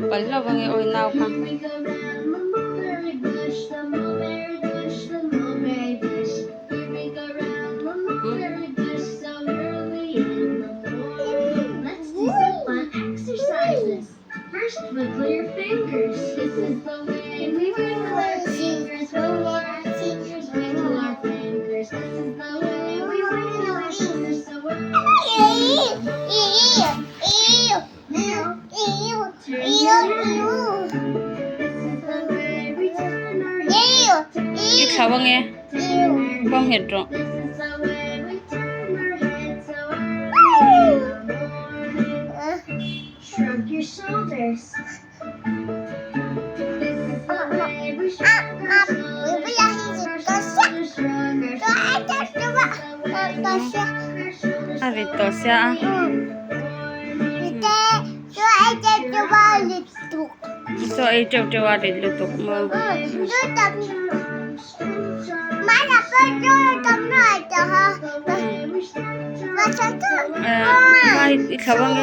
pala bang Unau ka. First, wiggle your fingers. This is the way we wiggle our fingers. Wiggle our fingers, wiggle our fingers. This is the way we wiggle our fingers. So we're Ít khẩu bang bang hết rồi. Shrug your shoulders. This is the way we shrug our shoulders. Arito siya. Ito ay jaw-jawa rin lutok mo. Kahit ikaw ang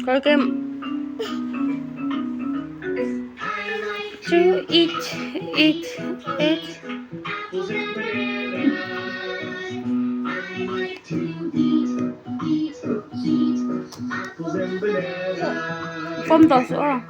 có cái to eat. Không tốt sao?